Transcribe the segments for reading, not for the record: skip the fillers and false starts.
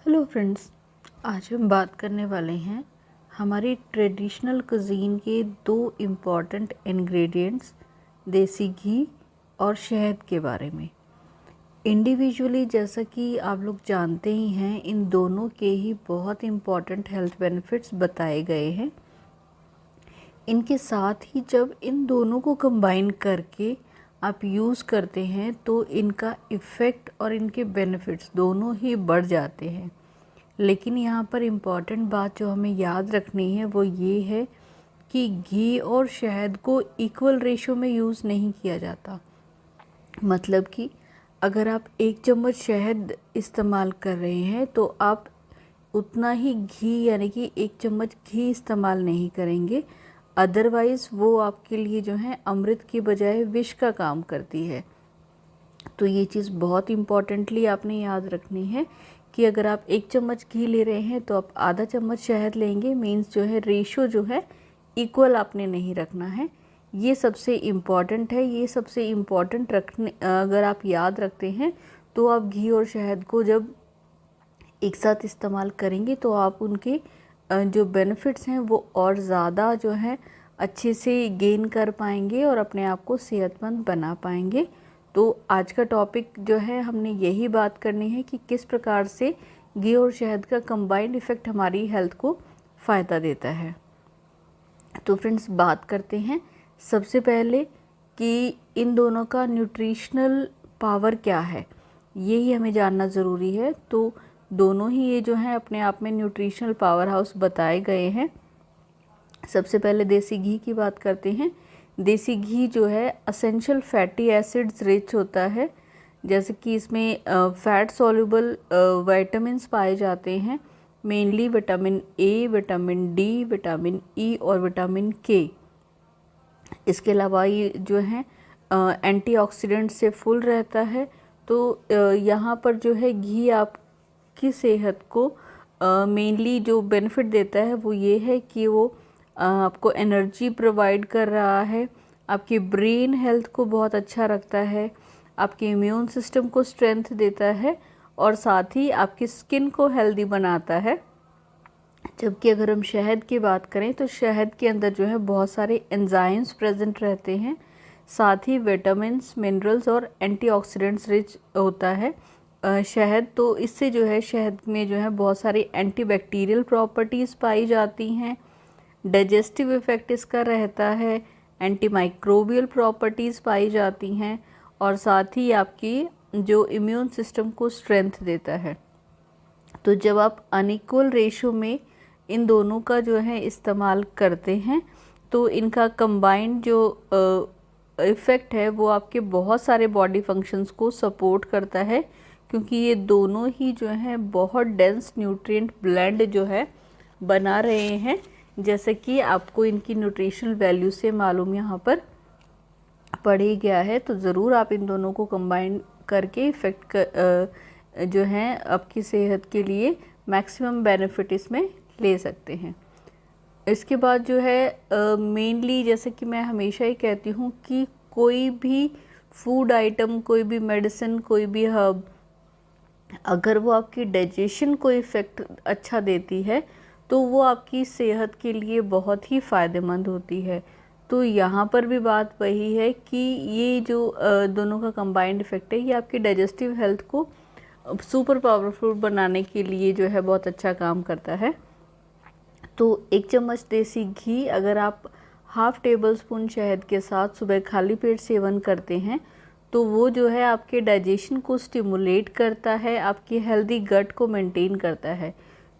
Hello friends, आज हम बात करने वाले हैं हमारी ट्रेडिशनल कुज़ीन के दो इम्पॉर्टेंट इंग्रेडिएंट्स देसी घी और शहद के बारे में। इंडिविजुअली जैसा कि आप लोग जानते ही हैं, इन दोनों के ही बहुत इम्पॉर्टेंट हेल्थ बेनिफिट्स बताए गए हैं। इनके साथ ही जब इन दोनों को कंबाइन करके आप यूज़ करते हैं तो इनका इफ़ेक्ट और इनके बेनिफिट्स दोनों ही बढ़ जाते हैं। लेकिन यहाँ पर इम्पॉर्टेंट बात जो हमें याद रखनी है वो ये है कि घी और शहद को इक्वल रेशो में यूज़ नहीं किया जाता। मतलब कि अगर आप 1 चम्मच शहद इस्तेमाल कर रहे हैं तो आप उतना ही घी यानी कि 1 चम्मच घी इस्तेमाल नहीं करेंगे, अदरवाइज़ वो आपके लिए जो है अमृत की बजाय विष का काम करती है। तो ये चीज़ बहुत इम्पॉर्टेंटली आपने याद रखनी है कि अगर आप 1 चम्मच घी ले रहे हैं तो आप आधा चम्मच शहद लेंगे। मीन्स जो है रेशो जो है इक्वल आपने नहीं रखना है। ये सबसे इम्पॉर्टेंट है। ये सबसे इम्पॉर्टेंट रखने अगर आप याद रखते हैं तो आप घी और शहद को जब एक साथ इस्तेमाल करेंगे तो आप उनके जो बेनिफिट्स हैं वो और ज़्यादा जो है अच्छे से गेन कर पाएंगे और अपने आप को सेहतमंद बना पाएंगे। तो आज का टॉपिक जो है हमने यही बात करनी है कि किस प्रकार से घी और शहद का कंबाइंड इफ़ेक्ट हमारी हेल्थ को फ़ायदा देता है। तो फ्रेंड्स, बात करते हैं सबसे पहले कि इन दोनों का न्यूट्रिशनल पावर क्या है, यही हमें जानना ज़रूरी है। तो दोनों ही ये जो हैं अपने आप में न्यूट्रिशनल पावर हाउस बताए गए हैं। सबसे पहले देसी घी की बात करते हैं। देसी घी जो है असेंशियल फैटी एसिड्स रिच होता है, जैसे कि इसमें फैट सॉल्युबल विटामिन्स पाए जाते हैं, mainly vitamin A, vitamin D, vitamin E और विटामिन के। इसके अलावा ये जो है एंटीऑक्सीडेंट से फुल रहता है। तो यहाँ पर जो है घी आपकी सेहत को मेनली जो बेनिफिट देता है वो ये है कि वो आपको एनर्जी प्रोवाइड कर रहा है, आपकी ब्रेन हेल्थ को बहुत अच्छा रखता है, आपके इम्यून सिस्टम को स्ट्रेंथ देता है और साथ ही आपकी स्किन को हेल्दी बनाता है। जबकि अगर हम शहद की बात करें तो शहद के अंदर जो है बहुत सारे एंजाइम्स प्रेजेंट रहते हैं, साथ ही विटामिन्स, मिनरल्स और एंटीऑक्सीडेंट्स रिच होता है शहद। तो इससे जो है शहद में जो है बहुत सारी एंटीबैक्टीरियल प्रॉपर्टीज़ पाई जाती हैं, डाइजेस्टिव इफ़ेक्ट इसका रहता है, एंटीमाइक्रोबियल प्रॉपर्टीज़ पाई जाती हैं और साथ ही आपकी जो इम्यून सिस्टम को स्ट्रेंथ देता है। तो जब आप अनइक्वल रेशो में इन दोनों का जो है इस्तेमाल करते हैं तो इनका कंबाइंड जो इफ़ेक्ट है वो आपके बहुत सारे बॉडी फंक्शंस को सपोर्ट करता है, क्योंकि ये दोनों ही जो है बहुत डेंस न्यूट्रिएंट ब्लेंड जो है बना रहे हैं, जैसे कि आपको इनकी न्यूट्रिशनल वैल्यू से मालूम यहाँ पर पड़ ही गया है। तो ज़रूर आप इन दोनों को कंबाइन करके इफ़ेक्ट जो है आपकी सेहत के लिए मैक्सिमम बेनिफिट इसमें ले सकते हैं। इसके बाद जो है मेनली जैसे कि मैं हमेशा ही कहती हूँ कि कोई भी फूड आइटम, कोई भी मेडिसिन, कोई भी हर्ब, अगर वो आपकी डाइजेशन को इफ़ेक्ट अच्छा देती है तो वो आपकी सेहत के लिए बहुत ही फ़ायदेमंद होती है। तो यहाँ पर भी बात वही है कि ये जो दोनों का कंबाइंड इफ़ेक्ट है ये आपकी डाइजेस्टिव हेल्थ को सुपर पावरफुल बनाने के लिए जो है बहुत अच्छा काम करता है। तो 1 चम्मच देसी घी अगर आप हाफ़ टेबल स्पून शहद के साथ सुबह खाली पेट सेवन करते हैं तो वो जो है आपके डाइजेशन को स्टिमुलेट करता है, आपकी हेल्दी गट को मेंटेन करता है,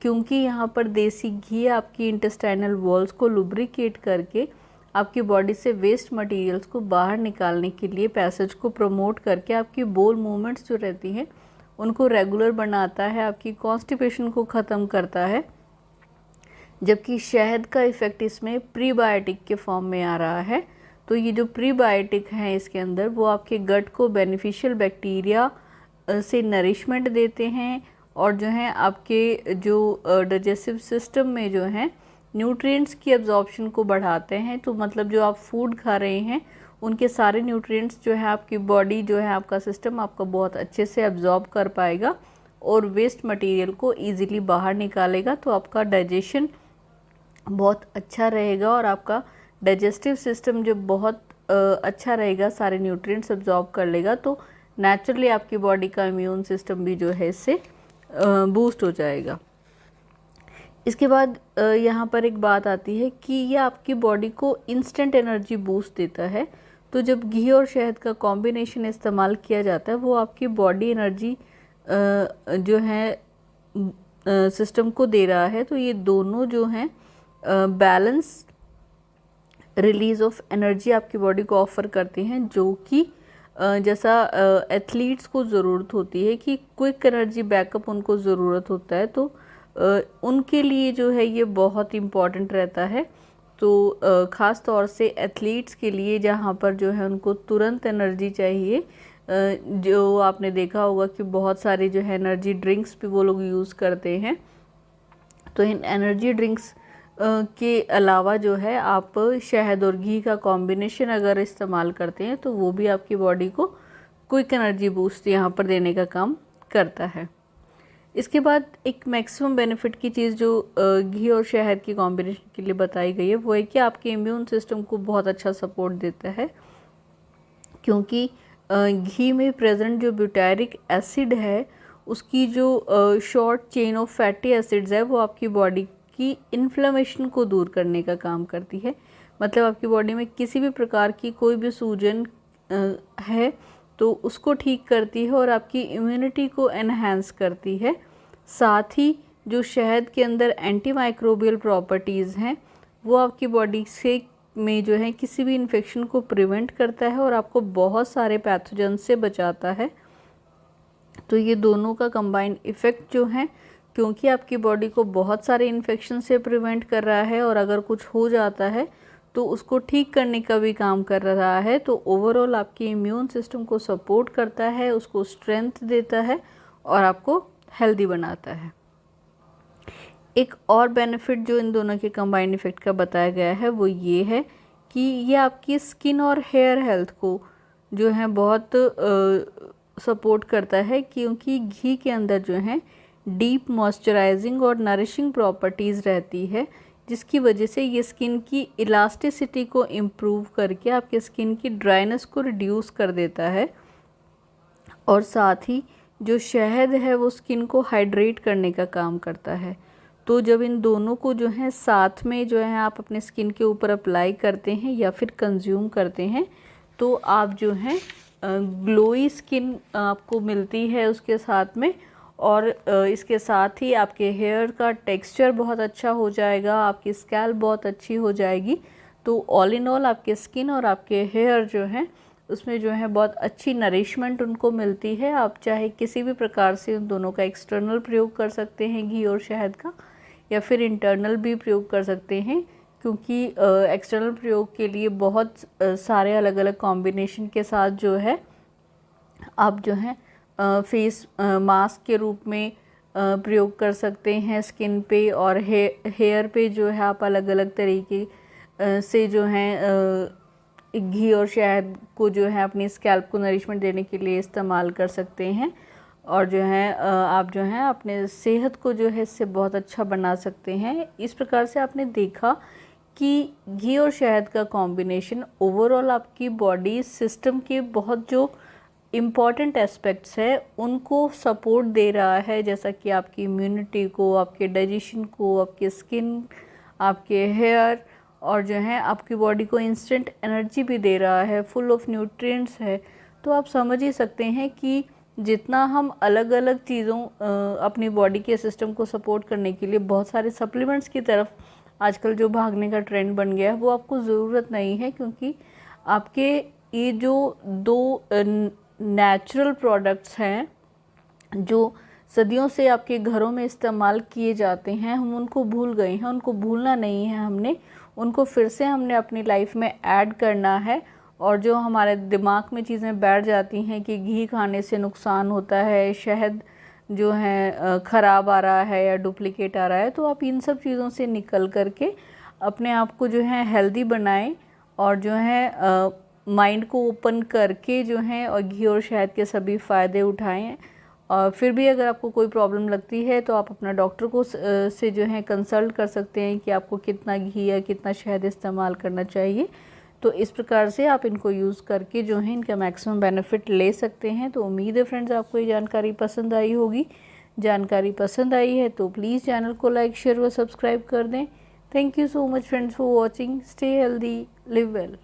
क्योंकि यहाँ पर देसी घी आपकी इंटेस्टाइनल वॉल्स को लुब्रिकेट करके आपकी बॉडी से वेस्ट मटेरियल्स को बाहर निकालने के लिए पैसेज को प्रमोट करके आपकी बोल मूवमेंट्स जो रहती हैं उनको रेगुलर बनाता है, आपकी कॉन्स्टिपेशन को ख़त्म करता है। जबकि शहद का इफ़ेक्ट इसमें प्रीबायोटिक के फॉर्म में आ रहा है। तो ये जो प्रीबायोटिक हैं इसके अंदर वो आपके गट को बेनिफिशियल बैक्टीरिया से नरिशमेंट देते हैं और जो है आपके जो डाइजेस्टिव सिस्टम में जो है न्यूट्रिएंट्स की एब्जॉर्प्शन को बढ़ाते हैं। तो मतलब जो आप फूड खा रहे हैं उनके सारे न्यूट्रिएंट्स जो है आपकी बॉडी जो है आपका सिस्टम आपका बहुत अच्छे से एब्जॉर्ब कर पाएगा और वेस्ट मटेरियल को इजीली बाहर निकालेगा, तो आपका डाइजेशन बहुत अच्छा रहेगा और आपका डाइजेस्टिव सिस्टम जो बहुत अच्छा रहेगा, सारे न्यूट्रिएंट्स अब्जॉर्ब कर लेगा, तो नेचुरली आपकी बॉडी का इम्यून सिस्टम भी जो है इससे बूस्ट हो जाएगा। इसके बाद यहाँ पर एक बात आती है कि ये आपकी बॉडी को इंस्टेंट एनर्जी बूस्ट देता है। तो जब घी और शहद का कॉम्बिनेशन इस्तेमाल किया जाता है वो आपकी बॉडी एनर्जी जो है सिस्टम को दे रहा है। तो ये दोनों जो हैं बैलेंस रिलीज ऑफ एनर्जी आपकी बॉडी को ऑफर करते हैं, जो कि जैसा एथलीट्स को ज़रूरत होती है कि क्विक एनर्जी बैकअप उनको ज़रूरत होता है, तो उनके लिए जो है ये बहुत इम्पॉर्टेंट रहता है। तो ख़ास तौर से एथलीट्स के लिए जहाँ पर जो है उनको तुरंत एनर्जी चाहिए, जो आपने देखा होगा कि बहुत सारे जो है एनर्जी ड्रिंक्स भी वो लोग यूज़ करते हैं। तो इन एनर्जी ड्रिंक्स के अलावा जो है आप शहद और घी का कॉम्बिनेशन अगर इस्तेमाल करते हैं तो वो भी आपकी बॉडी को क्विक एनर्जी बूस्ट यहाँ पर देने का काम करता है। इसके बाद एक मैक्सिमम बेनिफिट की चीज़ जो घी और शहद की कॉम्बिनेशन के लिए बताई गई है वो है कि आपके इम्यून सिस्टम को बहुत अच्छा सपोर्ट देता है, क्योंकि घी में प्रेजेंट जो ब्यूटारिक एसिड है उसकी जो short chain of fatty acids है वो आपकी बॉडी की इन्फ्लेमेशन को दूर करने का काम करती है। मतलब आपकी बॉडी में किसी भी प्रकार की कोई भी सूजन है तो उसको ठीक करती है और आपकी इम्यूनिटी को एनहांस करती है। साथ ही जो शहद के अंदर एंटी माइक्रोबियल प्रॉपर्टीज़ हैं वो आपकी बॉडी से में जो है किसी भी इन्फेक्शन को प्रिवेंट करता है और आपको बहुत सारे पैथोजन से बचाता है। तो ये दोनों का कंबाइंड इफ़ेक्ट जो है, क्योंकि आपकी बॉडी को बहुत सारे इन्फेक्शन से प्रिवेंट कर रहा है और अगर कुछ हो जाता है तो उसको ठीक करने का भी काम कर रहा है, तो ओवरऑल आपकी इम्यून सिस्टम को सपोर्ट करता है, उसको स्ट्रेंथ देता है और आपको हेल्दी बनाता है। एक और बेनिफिट जो इन दोनों के कंबाइंड इफ़ेक्ट का बताया गया है वो ये है कि ये आपकी स्किन और हेयर हेल्थ को जो है बहुत सपोर्ट करता है, क्योंकि घी के अंदर जो है डीप मॉइस्चराइजिंग और नरिशिंग प्रॉपर्टीज़ रहती है, जिसकी वजह से ये स्किन की इलास्टिसिटी को इम्प्रूव करके आपके स्किन की ड्राइनेस को रिड्यूस कर देता है। और साथ ही जो शहद है वो स्किन को हाइड्रेट करने का काम करता है। तो जब इन दोनों को जो है साथ में जो है आप अपने स्किन के ऊपर अप्लाई करते हैं या फिर कंज्यूम करते हैं तो आप जो है ग्लोई स्किन आपको मिलती है उसके साथ में, और इसके साथ ही आपके हेयर का टेक्सचर बहुत अच्छा हो जाएगा, आपकी स्कैल्प बहुत अच्छी हो जाएगी। तो ऑल इन ऑल आपके स्किन और आपके हेयर जो हैं उसमें जो है बहुत अच्छी नरिशमेंट उनको मिलती है। आप चाहे किसी भी प्रकार से उन दोनों का एक्सटर्नल प्रयोग कर सकते हैं घी और शहद का, या फिर इंटरनल भी प्रयोग कर सकते हैं, क्योंकि एक्सटर्नल प्रयोग के लिए बहुत सारे अलग अलग कॉम्बिनेशन के साथ जो है आप जो है फेस मास्क के रूप में प्रयोग कर सकते हैं स्किन पे, और हेयर पे जो है आप अलग अलग तरीके से जो है घी और शहद को जो है अपनी स्कैल्प को नरिशमेंट देने के लिए इस्तेमाल कर सकते हैं, और जो है आप जो है अपने सेहत को जो है इससे बहुत अच्छा बना सकते हैं। इस प्रकार से आपने देखा कि घी और शहद का कॉम्बिनेशन ओवरऑल आपकी बॉडी सिस्टम के बहुत जो इम्पॉर्टेंट एस्पेक्ट्स है उनको सपोर्ट दे रहा है, जैसा कि आपकी इम्यूनिटी को, आपके डाइजेशन को, आपके स्किन, आपके हेयर, और जो है आपकी बॉडी को इंस्टेंट एनर्जी भी दे रहा है, फुल ऑफ न्यूट्रिएंट्स है। तो आप समझ ही सकते हैं कि जितना हम अलग अलग चीज़ों अपनी बॉडी के सिस्टम को सपोर्ट करने के लिए बहुत सारे सप्लीमेंट्स की तरफ आजकल जो भागने का ट्रेंड बन गया है वो आपको ज़रूरत नहीं है, क्योंकि आपके ये जो दो नेचुरल प्रोडक्ट्स हैं जो सदियों से आपके घरों में इस्तेमाल किए जाते हैं, हम उनको भूल गए हैं। उनको भूलना नहीं है, हमने उनको फिर से हमने अपनी लाइफ में ऐड करना है। और जो हमारे दिमाग में चीज़ें बैठ जाती हैं कि घी खाने से नुकसान होता है, शहद जो है ख़राब आ रहा है या डुप्लीकेट आ रहा है, तो आप इन सब चीज़ों से निकल करके अपने आप को जो है हेल्दी बनाएं और जो है माइंड को ओपन करके जो है और घी और शहद के सभी फ़ायदे उठाएं और फिर भी अगर आपको कोई प्रॉब्लम लगती है तो आप अपना डॉक्टर को से जो है कंसल्ट कर सकते हैं कि आपको कितना घी या कितना शहद इस्तेमाल करना चाहिए। तो इस प्रकार से आप इनको यूज़ करके जो है इनका मैक्सिमम बेनिफिट ले सकते हैं। तो उम्मीद है फ्रेंड्स आपको ये जानकारी पसंद आई होगी। जानकारी पसंद आई है तो प्लीज़ चैनल को लाइक शेयर व सब्सक्राइब कर दें। Thank you so much friends for watching. Stay healthy, live well.